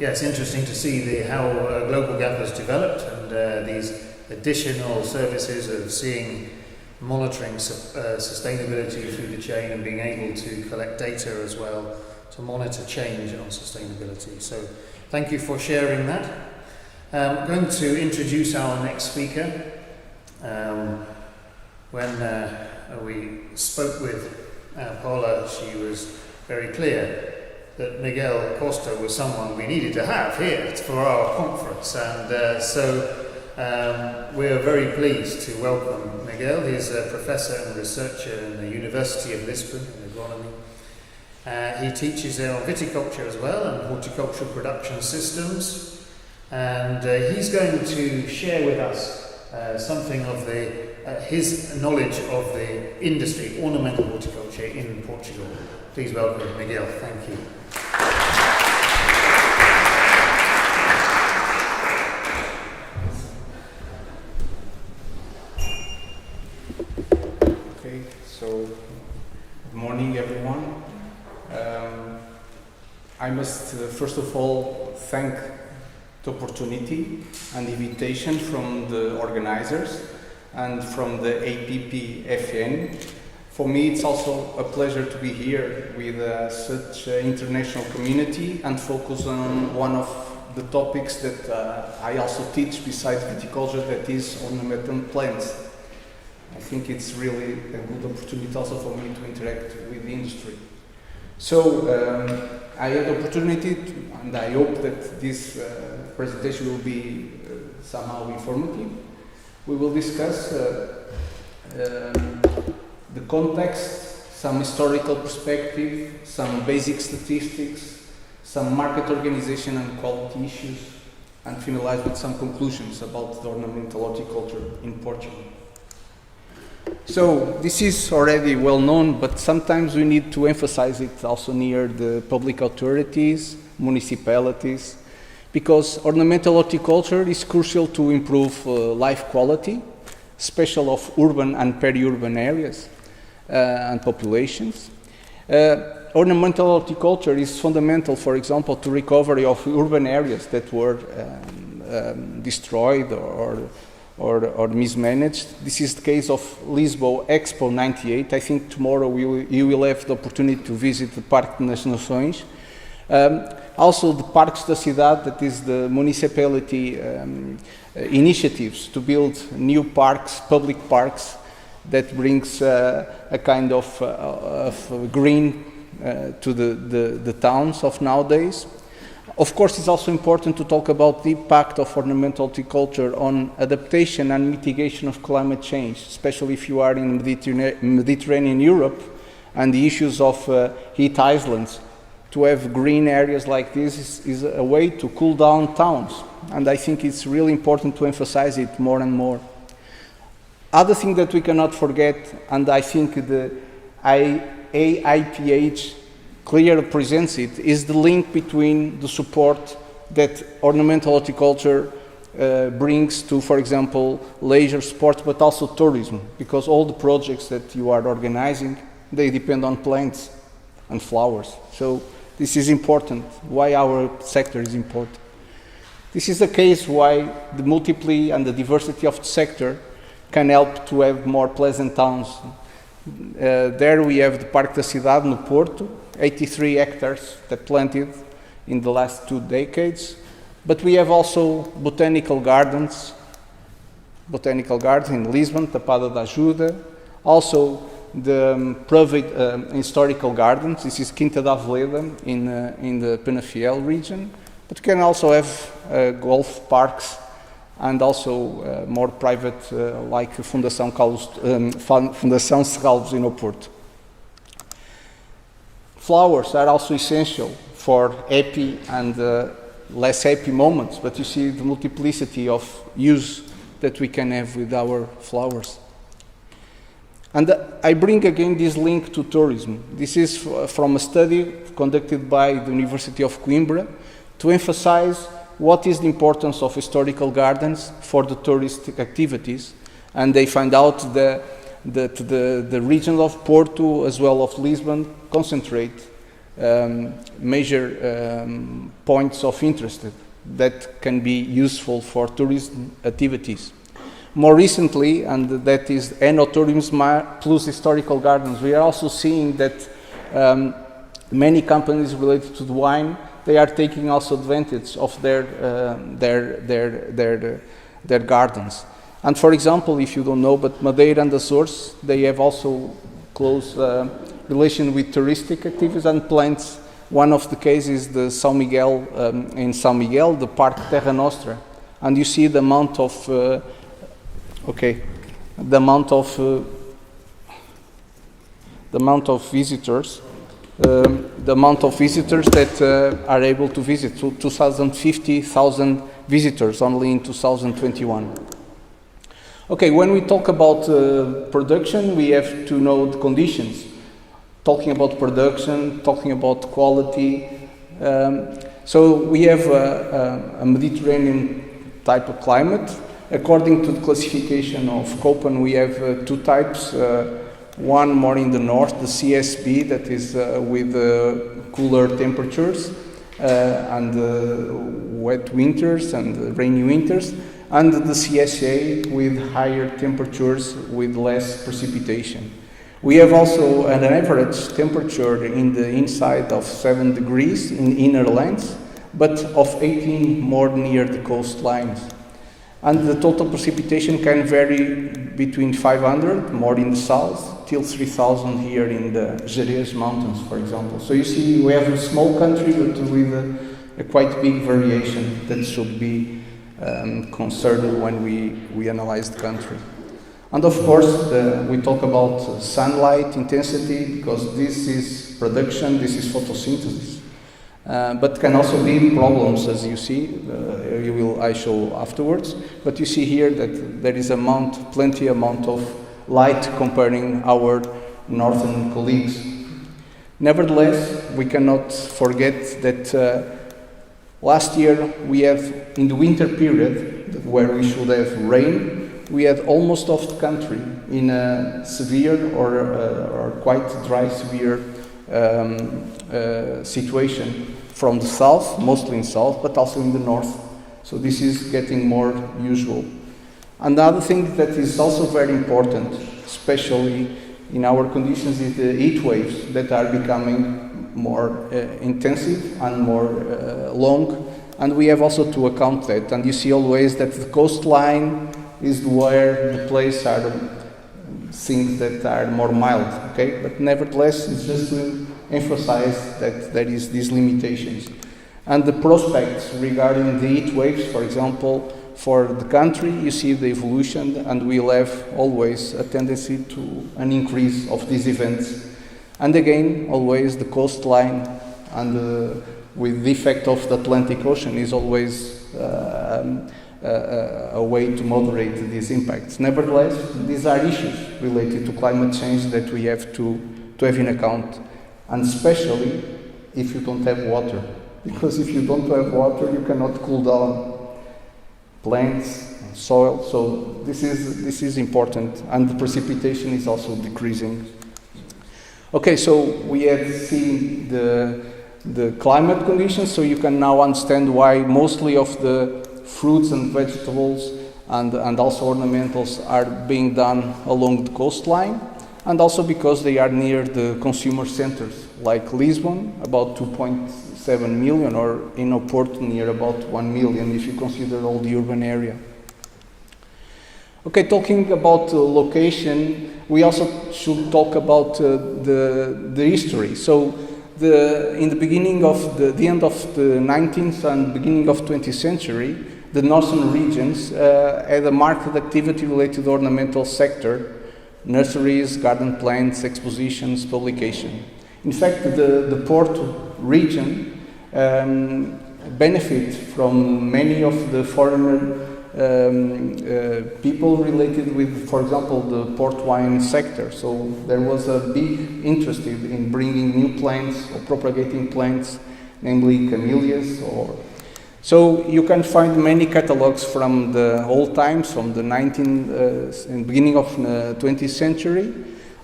Yeah, it's interesting to see how Global Gap has developed, and these additional services of monitoring sustainability through the chain and being able to collect data as well to monitor change on sustainability. So thank you for sharing that. I'm going to introduce our next speaker. When we spoke with Paula, she was very clear that Miguel Costa was someone we needed to have here for our conference, and so we are very pleased to welcome Miguel. He's a professor and researcher in the University of Lisbon in agronomy. He teaches there on viticulture as well and horticultural production systems, and he's going to share with us something of his knowledge of the industry, ornamental horticulture in Portugal. Please welcome Miguel. Thank you. Okay, so good morning everyone. I must first of all thank the opportunity and invitation from the organizers and from the APPFN. For me, it's also a pleasure to be here with such an international community and focus on one of the topics that I also teach besides viticulture, that is ornamental plants. I think it's really a good opportunity also for me to interact with the industry. So I had the opportunity to, and I hope that this presentation will be somehow informative. We will discuss the context, some historical perspective, some basic statistics, some market organization and quality issues, and finalize with some conclusions about the ornamental horticulture in Portugal. So this is already well known, but sometimes we need to emphasize it also near the public authorities, municipalities, because ornamental horticulture is crucial to improve life quality, especially of urban and peri-urban areas and populations. Ornamental horticulture is fundamental, for example, to recovery of urban areas that were destroyed or mismanaged. This is the case of Lisbon Expo 98. I think tomorrow you will have the opportunity to visit the Parque das Nações. Also the Parques da Cidade, that is the municipality initiatives to build new parks, public parks, that brings a kind of green to the towns of nowadays. Of course, it's also important to talk about the impact of ornamental horticulture on adaptation and mitigation of climate change, especially if you are in Mediterranean Europe and the issues of heat islands. To have green areas like this is a way to cool down towns, and I think it's really important to emphasize it more and more. Other thing that we cannot forget, and I think the AIPH clearly presents it, is the link between the support that ornamental horticulture brings to, for example, leisure sports, but also tourism, because all the projects that you are organizing, they depend on plants and flowers. So this is important, why our sector is important. This is the case why the multiplicity and the diversity of the sector can help to have more pleasant towns. There we have the Parque da Cidade no Porto, 83 hectares that planted in the last 2 decades. But we have also botanical gardens in Lisbon, Tapada da Ajuda, also the private historical gardens. This is Quinta da Veleda in the Penafiel region, but you can also have golf parks and also more private like Fundação Serralves in Oporto. Flowers are also essential for happy and less happy moments, but you see the multiplicity of use that we can have with our flowers. And I bring again this link to tourism. This is from a study conducted by the University of Coimbra to emphasize what is the importance of historical gardens for the touristic activities. And they find out that the region of Porto as well of Lisbon concentrate major points of interest that can be useful for tourism activities. More recently, and that is enoturism plus historical gardens, we are also seeing that many companies related to the wine, they are taking also advantage of their gardens. And for example, if you don't know, but Madeira and Azores, they have also close relation with touristic activities and plants. One of the cases is the São Miguel, in São Miguel, the Park Terra Nostra, and you see the amount of visitors that are able to visit. So 250,000 visitors only in 2021. Okay, when we talk about production, we have to know the conditions. Talking about production, talking about quality. So we have a Mediterranean type of climate. According to the classification of Köppen, we have two types. One more in the north, the CSB, that is with cooler temperatures and wet winters and rainy winters, and the CSA with higher temperatures with less precipitation. We have also an average temperature in the inside of 7 degrees in inner lands, but of 18 more near the coastlines. And the total precipitation can vary between 500, more in the south, till 3,000 here in the Jerez Mountains, for example. So you see, we have a small country, but with a quite big variation that should be concerned when we analyze the country. And of course, we talk about sunlight intensity, because this is production, this is photosynthesis. But can also be problems, as you see, I show afterwards. But you see here that there is plenty amount of light comparing our northern colleagues. Nevertheless, we cannot forget that last year we had, in the winter period, where we should have rain, we had almost of the country in a severe or quite dry, severe situation from the south, mostly in south, but also in the north. So this is getting more usual. Another thing that is also very important, especially in our conditions, is the heat waves that are becoming more intensive and more long, and we have also to account that. And you see always that the coastline is where the place are things that are more mild, okay? But nevertheless, it's just to emphasize that there is these limitations. And the prospects regarding the heat waves, for example, for the country, you see the evolution, and we'll have always a tendency to an increase of these events. And again, always the coastline and with the effect of the Atlantic Ocean is always a way to moderate these impacts. Nevertheless, these are issues related to climate change that we have to have in account, and especially if you don't have water. Because if you don't have water, you cannot cool down plants, soil. So this is important, and the precipitation is also decreasing. Okay, so we have seen the climate conditions, so you can now understand why mostly of the fruits and vegetables and also ornamentals are being done along the coastline, and also because they are near the consumer centers, like Lisbon, about 2.7 million, or in Oporto near about 1 million if you consider all the urban area. Okay, talking about location, we also should talk about the history. So in the beginning of the end of the 19th and beginning of 20th century, the northern regions had a marked activity related to the ornamental sector, nurseries, garden plants, expositions, publication. In fact, the Porto region benefit from many of the foreigner people related with, for example, the port wine sector. So there was a big interest in bringing new plants or propagating plants, namely camellias. So you can find many catalogs from the old times, from the beginning of the 20th century,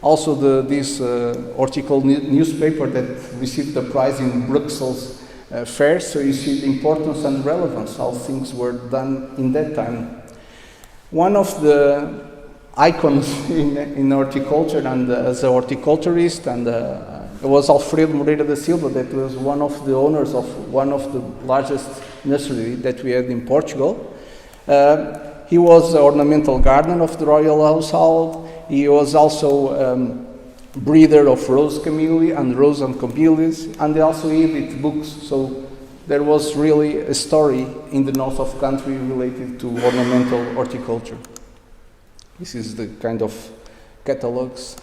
Also this Horticulture newspaper that received the prize in Brussels fair, so you see the importance and relevance, how things were done in that time. One of the icons in horticulture and as a horticulturist and it was Alfredo Moreira da Silva, that was one of the owners of one of the largest nursery that we had in Portugal. He was the ornamental gardener of the royal household. He was also breeder of rose camellia and rose and camellias, and also edit books. So there was really a story in the north of the country related to ornamental horticulture. This is the kind of catalogs.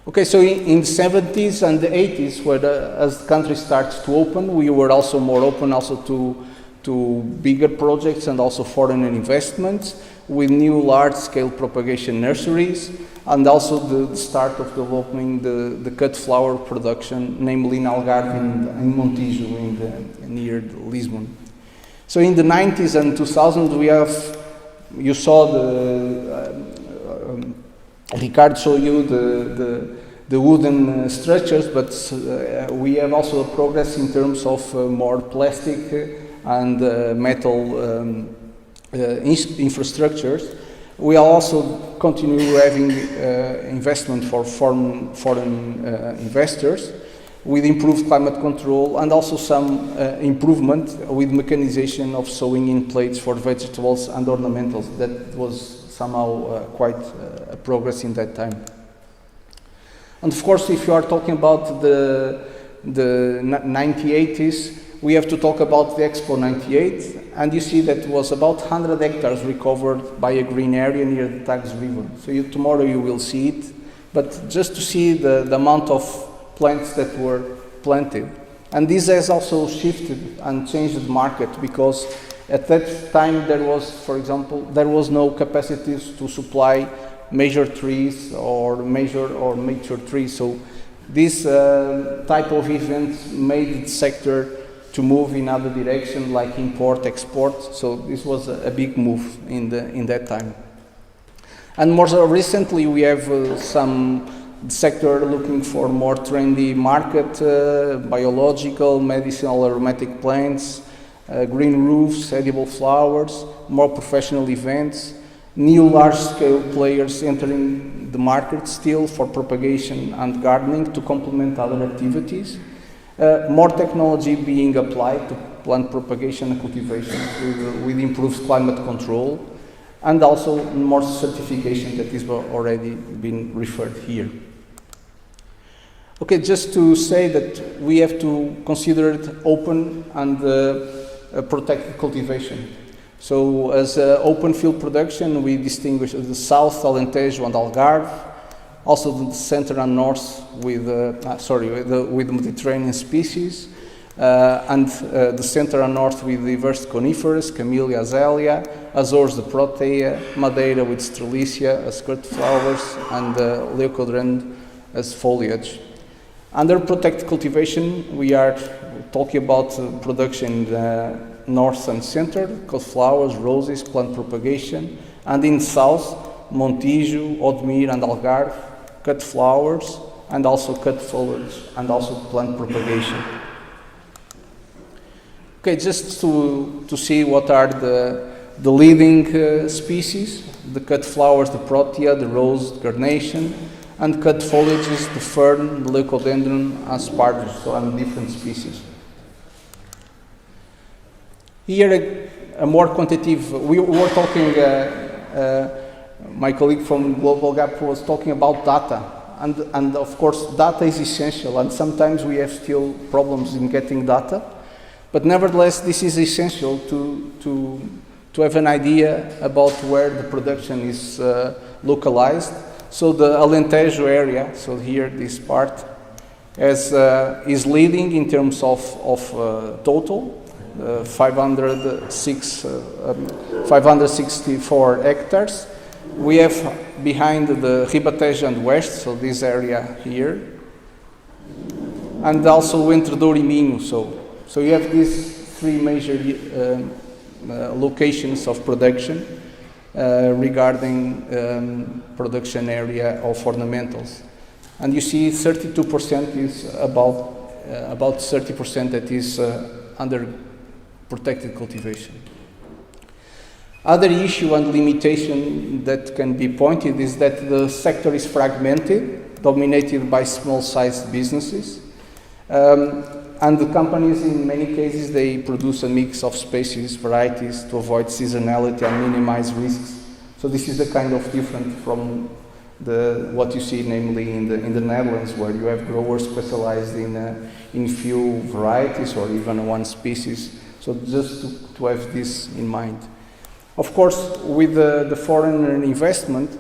Okay, so in the 70s and the 80s, as the country starts to open, we were also more open also to bigger projects and also foreign investments with new large-scale propagation nurseries, and also the start of developing the cut flower production, namely in Algarve and in Montijo near Lisbon. So in the 90s and 2000s, you saw Ricardo showed you the wooden structures, but we have also a progress in terms of more plastic and metal infrastructures. We also continue having investment for foreign investors with improved climate control and also some improvement with mechanization of sowing in plates for vegetables and ornamentals. That was somehow quite a progress in that time. And of course, if you are talking about the 1980s, we have to talk about the Expo 98, and you see that was about 100 hectares recovered by a green area near the Tagus River. So tomorrow you will see it, but just to see the amount of plants that were planted. And this has also shifted and changed the market, because at that time there was, for example, there was no capacities to supply major trees or mature trees. So this type of events made the sector to move in other direction, like import, export. So this was a big move in that time. And more so recently, we have some sector looking for more trendy market, biological, medicinal, aromatic plants, green roofs, edible flowers, more professional events, new large-scale players entering the market still for propagation and gardening to complement other activities. More technology being applied to plant propagation and cultivation with improved climate control, and also more certification that is already been referred here. Okay, just to say that we have to consider it open and protected cultivation. So as open field production, we distinguish the South, Alentejo and Algarve, also the center and north with Mediterranean species, and the center and north with diverse conifers, Camellia, Azalea, Azores, the Protea, Madeira with Strelitzia as cut flowers, and Leucodendron as foliage. Under protected cultivation, we are talking about production in the north and center, cut flowers, roses, plant propagation, and in south, Montijo, Odmir and Algarve, cut flowers, and also cut foliage, and also plant propagation. Okay, just to see what are the leading species, the cut flowers, the Protea, the rose, the carnation, and cut foliages, the fern, the Leucodendron, aspargus, so I'm different species. Here a more quantitative, we were talking, my colleague from Global Gap was talking about data, and of course data is essential, and sometimes we have still problems in getting data, but nevertheless this is essential to have an idea about where the production is localized. So the Alentejo area, so here this part, is leading in terms of total, 564 hectares. We have behind the Ribatejo and West, so this area here, and also Entredor e Minho. So you have these three major locations of production. regarding production area of ornamentals. And you see 32% is about 30% that is under protected cultivation. Other issue and limitation that can be pointed is that the sector is fragmented, dominated by small-sized businesses. And the companies, in many cases, they produce a mix of species, varieties, to avoid seasonality and minimize risks. So this is a kind of different from what you see, namely in the Netherlands, where you have growers specialized in few varieties or even one species. So just to have this in mind. Of course, with the foreign investment,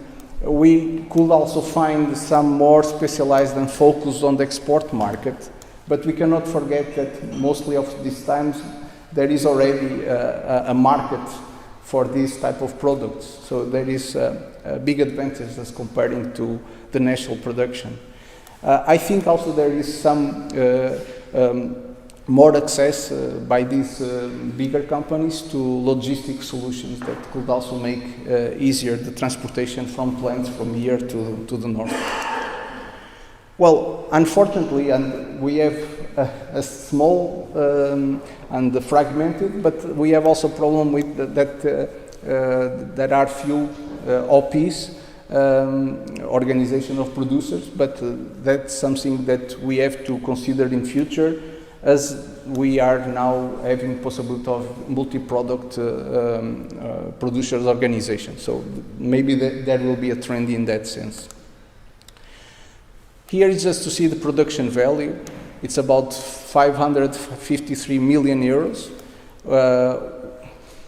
we could also find some more specialized and focused on the export market. But we cannot forget that mostly of these times there is already a market for these type of products. So there is a big advantage as comparing to the national production. I think also there is some more access by these bigger companies to logistic solutions that could also make easier the transportation from plants from here to the north. Well, unfortunately, and we have a small and fragmented, but we have also problem with that there are few OPs, organization of producers, but that's something that we have to consider in future, as we are now having possibility of multi-product producers organization. So maybe there will be a trend in that sense. Here is just to see the production value. It's about 553 million euros.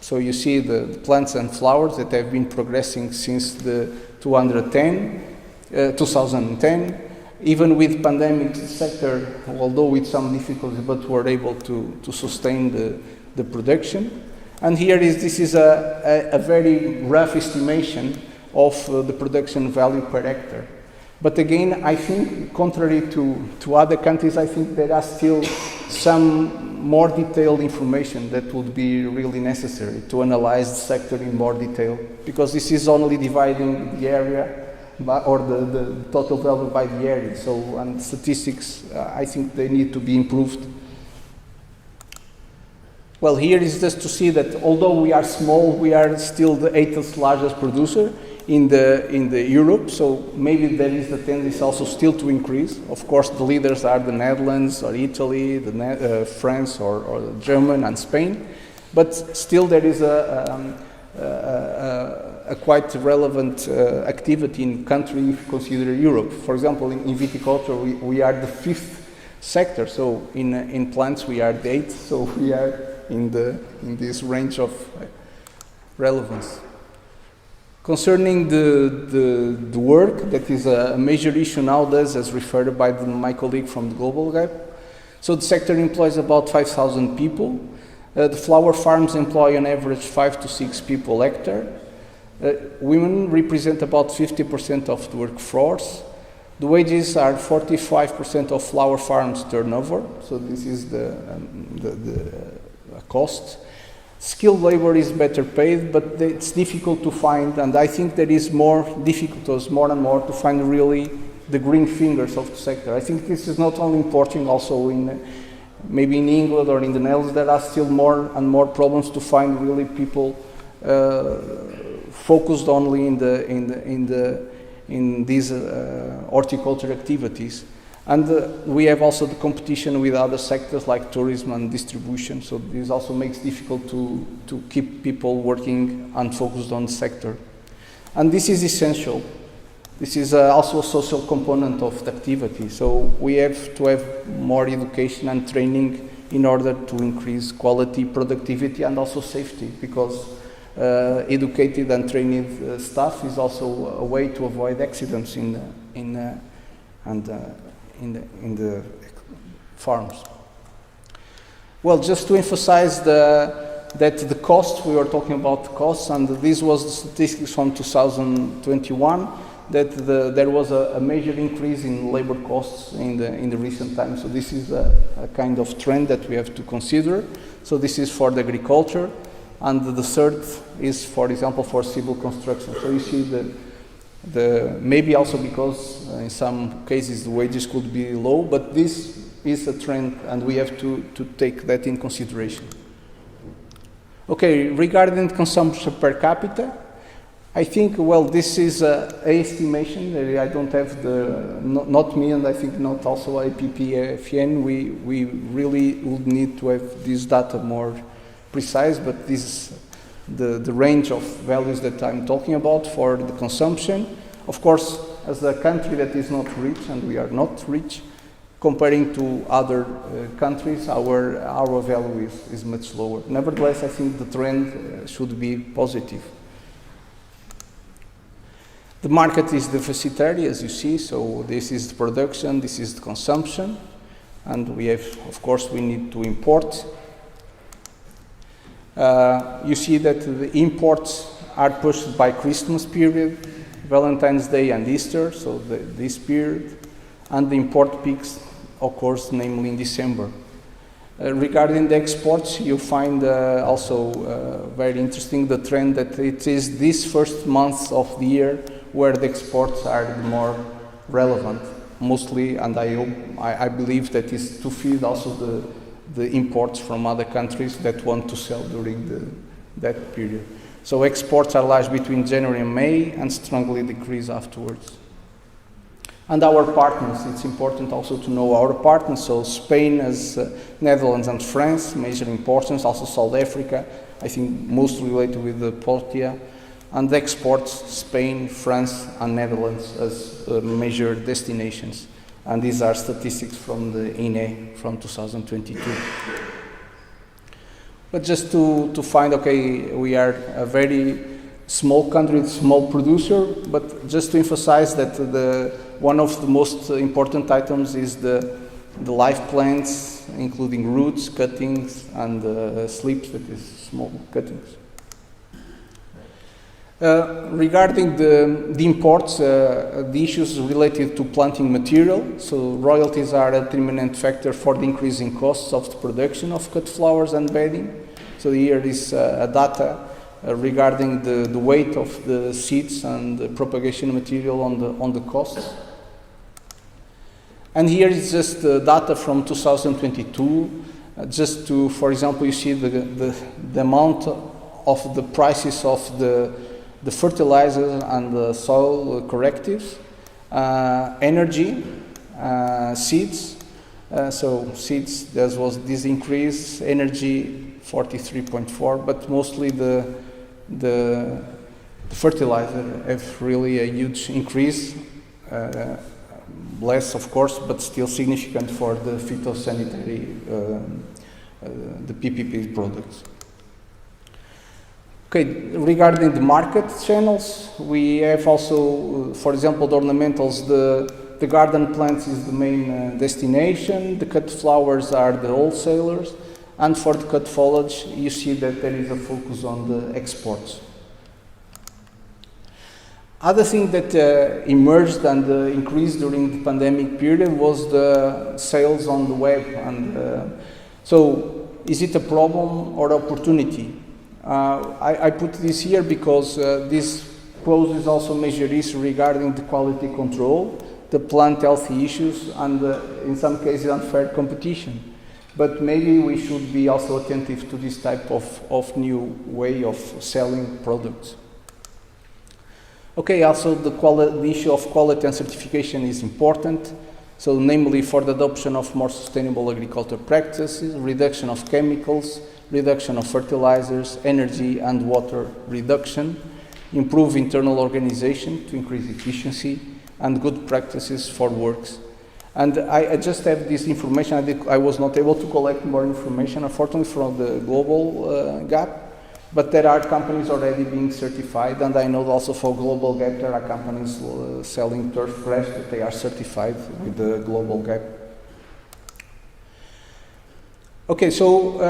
So you see the plants and flowers that have been progressing since the 2010. Even with pandemic sector, although with some difficulties, but were able to sustain the production. And here this is a very rough estimation of the production value per hectare. But again, I think, contrary to other countries, I think there are still some more detailed information that would be really necessary to analyze the sector in more detail, because this is only dividing the area or the total value by the area. So, and statistics, I think they need to be improved. Well, here is just to see that although we are small, we are still the 8th largest producer in the Europe. So maybe there is the tendency also still to increase. Of course, the leaders are the Netherlands or Italy, France or German and Spain. But still there is a quite relevant activity in country if you consider Europe. For example, in viticulture, we are the 5th sector. So in plants we are the 8th. So we are in this range of relevance. Concerning the work, that is a major issue nowadays, as referred by my colleague from the Global Gap. So the sector employs about 5,000 people. The flower farms employ on average 5 to 6 people hectare. Women represent about 50% of the workforce. The wages are 45% of flower farms turnover. So this is the cost. Skilled labor is better paid, but it's difficult to find, and I think there is more difficulties, more and more, to find really the green fingers of the sector. I think this is not only in Portugal, also maybe in England or in the Netherlands, there are still more and more problems to find really people focused only in these horticulture activities. And we have also the competition with other sectors like tourism and distribution. So this also makes it difficult to keep people working and focused on the sector. And this is essential. This is also a social component of the activity. So we have to have more education and training in order to increase quality, productivity, and also safety, because educated and trained staff is also a way to avoid accidents in the farms. Well, just to emphasize that the cost, we were talking about costs, and this was the statistics from 2021, that there was a major increase in labor costs in the recent times. So this is a kind of trend that we have to consider. So this is for the agriculture, and the third is, for example, for civil construction. So you see the maybe also because in some cases the wages could be low, but this is a trend and we have to take that in consideration. Okay, regarding consumption per capita, I think, well, this is an estimation. I don't have not me, and I think not also IPPFN. We really would need to have this data more precise, but this is the range of values that I'm talking about for the consumption. Of course, as a country that is not rich, and we are not rich, comparing to other countries, our value is much lower. Nevertheless, I think the trend should be positive. The market is deficitary, as you see, so this is the production, this is the consumption, and we have, of course, we need to import. You see that the imports are pushed by Christmas period, Valentine's Day and Easter, so this period, and the import peaks occurs namely in December. Regarding the exports, you find also very interesting the trend that it is this first month of the year where the exports are more relevant, mostly, and I believe that is to feed also the imports from other countries that want to sell during that period. So exports are large between January and May and strongly decrease afterwards. And our partners, it's important also to know our partners, so Spain as Netherlands and France, major importance, also South Africa, I think most related with the Portugal, and exports Spain, France and Netherlands as major destinations. And these are statistics from the INE from 2022. But just to find, okay, we are a very small country, small producer, but just to emphasize that one of the most important items is the live plants, including roots, cuttings, and slips, that is small cuttings. Regarding the imports, the issues related to planting material, so royalties are a determinant factor for the increasing costs of the production of cut flowers and bedding. So here is data regarding the weight of the seeds and the propagation material on the costs. And here is just the data from 2022, just to, for example, you see the amount of the prices of the fertilizers and the soil correctives, energy, seeds. So seeds, there was this increase, energy 43.4, but mostly the fertilizer have really a huge increase, less of course, but still significant for the phytosanitary, the PPP products. Okay, regarding the market channels, we have also, for example, the ornamentals, the garden plants is the main destination, the cut flowers are the wholesalers, and for the cut foliage, you see that there is a focus on the exports. Other thing that emerged and increased during the pandemic period was the sales on the web. And so, is it a problem or opportunity? I put this here because this poses also major issues regarding the quality control, the plant healthy issues, and in some cases unfair competition. But maybe we should be also attentive to this type of new way of selling products. Okay, also the issue of quality and certification is important. So namely for the adoption of more sustainable agriculture practices, reduction of chemicals, reduction of fertilizers, energy and water reduction, improve internal organization to increase efficiency, and good practices for works. And I just have this information. I was not able to collect more information, unfortunately, from the global gap, but there are companies already being certified, and I know also for global gap there are companies selling turf grass that they are certified with the global gap. Okay, so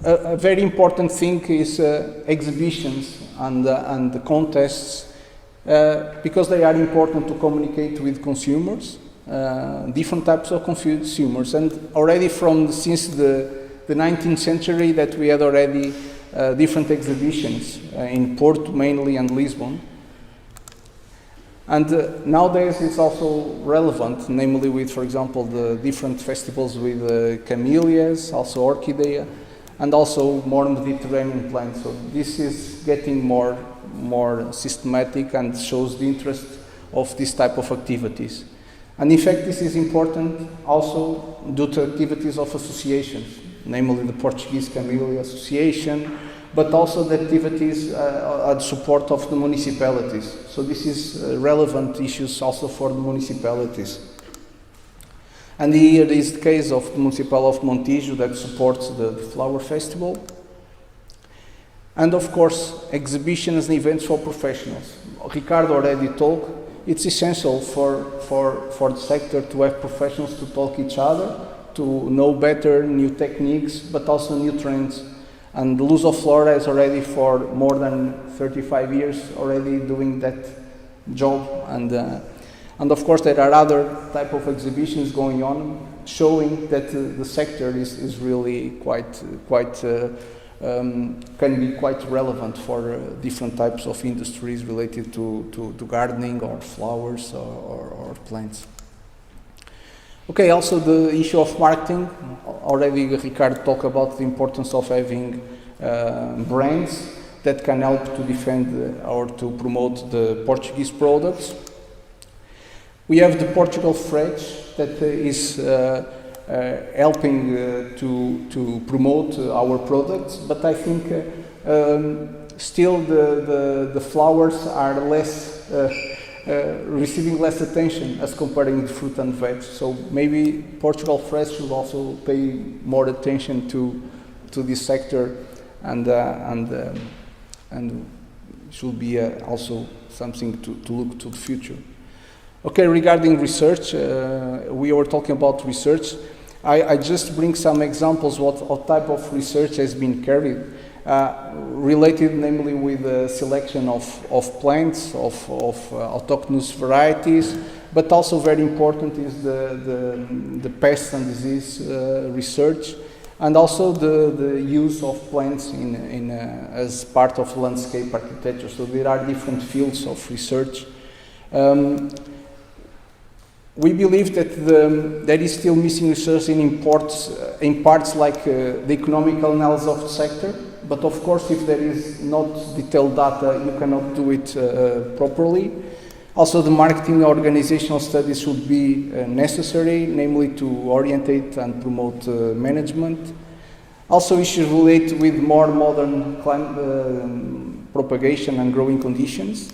a very important thing is exhibitions and the contests, because they are important to communicate with consumers, different types of consumers, and already since the 19th century that we had already different exhibitions in Porto mainly and Lisbon. And nowadays it's also relevant, namely with, for example, the different festivals with camellias, also orchidea, and also more Mediterranean plants. So this is getting more systematic and shows the interest of this type of activities. And in fact, this is important also due to activities of associations, namely the Portuguese Camellia Association, but also the activities at support of the municipalities. So this is relevant issues also for the municipalities. And here is the case of the Municipal of Montijo that supports the flower festival. And of course, exhibitions and events for professionals. Ricardo already talked. It's essential for the sector to have professionals to talk each other, to know better new techniques, but also new trends. And Luz of Flora is already for more than 35 years already doing that job. And of course there are other type of exhibitions going on showing that the sector is really can be quite relevant for different types of industries related to gardening or flowers or plants. Okay, also the issue of marketing. Already Ricardo talked about the importance of having brands that can help to defend or to promote the Portuguese products. We have the Portugal Fresh that is helping to promote our products, but I think still the flowers are less receiving less attention as comparing the fruit and veg. So maybe Portugal Fresh should also pay more attention to this sector and should be also something to look to the future. Okay, regarding research, we were talking about research. I just bring some examples what type of research has been carried, related namely with the selection of plants, of autochthonous varieties, but also very important is the pest and disease research, and also the use of plants in as part of landscape architecture. So there are different fields of research. We believe that there is still missing research in parts like the economical analysis of the sector, but of course if there is not detailed data you cannot do it properly. Also the marketing organizational studies should be necessary, namely to orientate and promote management. Also issues related with more modern propagation and growing conditions,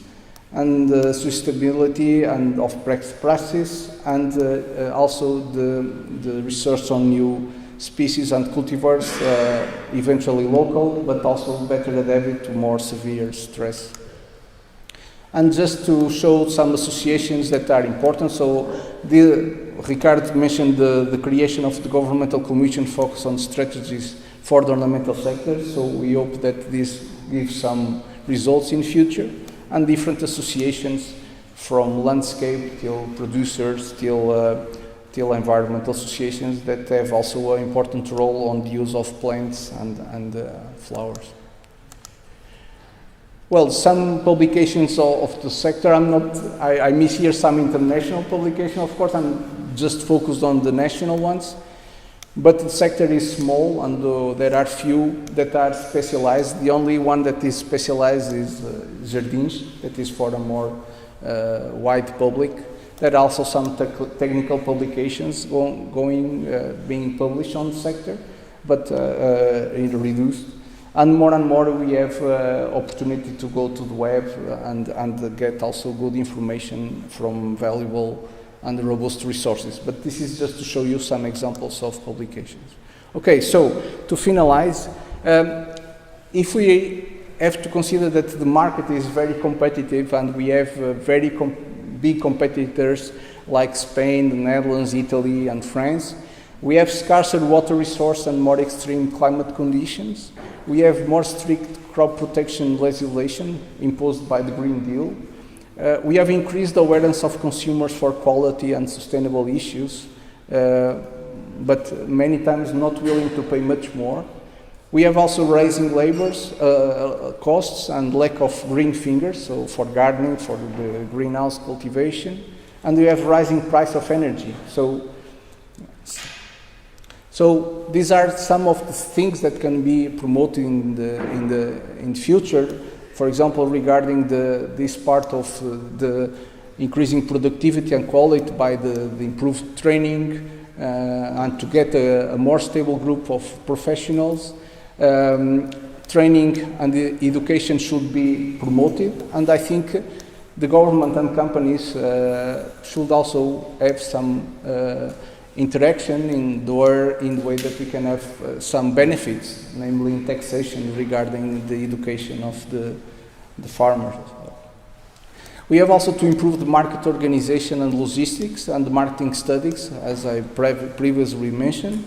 and sustainability and of practice, and also the research on new species and cultivars, eventually local, but also better adapted to more severe stress. And just to show some associations that are important, so Ricardo mentioned the creation of the governmental commission focused on strategies for the ornamental sector, so we hope that this gives some results in future. And different associations from landscape till producers till environmental associations that have also an important role on the use of plants and flowers. Well, some publications of the sector, I miss here some international publication, of course, I'm just focused on the national ones. But the sector is small and there are few that are specialized. The only one that is specialized is Jardins, that is for a more wide public. There are also some technical publications being published on the sector, but reduced. And more we have opportunity to go to the web and get also good information from valuable and robust resources. But this is just to show you some examples of publications. Okay, so to finalize, if we have to consider that the market is very competitive and we have very big competitors like Spain, the Netherlands, Italy and France, we have scarcer water resource and more extreme climate conditions. We have more strict crop protection legislation imposed by the Green Deal. We have increased awareness of consumers for quality and sustainable issues, but many times not willing to pay much more. We have also rising labors costs and lack of green fingers, so for gardening, for the greenhouse cultivation, and we have rising price of energy. So these are some of the things that can be promoted in the future. For example, regarding this part of the increasing productivity and quality by the improved training and to get a more stable group of professionals. Training and education should be promoted, and I think the government and companies should also have some interaction in the way that we can have some benefits, namely in taxation regarding the education of the farmers. We have also to improve the market organization and logistics and the marketing studies, as I previously mentioned,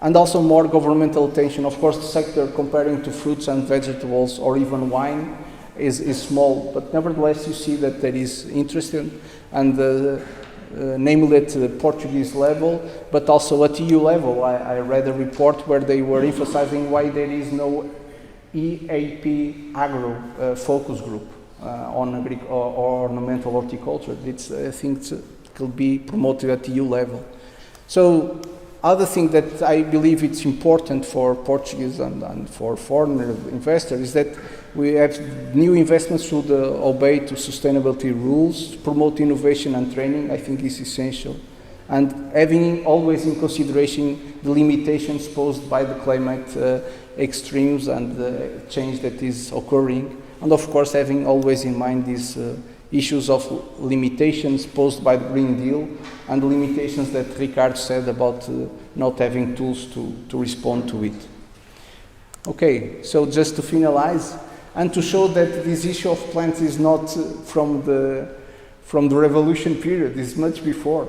and also more governmental attention. Of course, the sector comparing to fruits and vegetables or even wine is small, but nevertheless you see that there is interest in, and namely at the Portuguese level, but also at EU level. I read a report where they were emphasizing why there is no EAP agro focus group on ornamental horticulture. I think it could be promoted at EU level. So other thing that I believe it's important for Portuguese and for foreign investors is that we have new investments should obey to sustainability rules, promote innovation and training. I think is essential, and having always in consideration the limitations posed by the climate extremes and the change that is occurring, and of course having always in mind these issues of limitations posed by the Green Deal and the limitations that Ricardo said about not having tools to respond to it. Okay, so just to finalize and to show that this issue of plants is not from the revolution period, it's much before.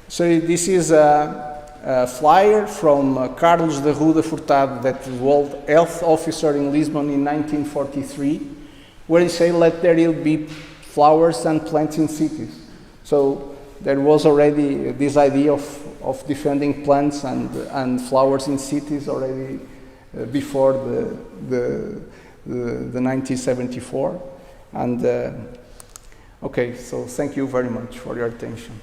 So this is a flyer from Carlos de Ruda Furtado, that was World Health Officer in Lisbon in 1943, where he said, "Let there be flowers and plants in cities." So there was already this idea of defending plants and flowers in cities already before the 1974. And okay, so thank you very much for your attention.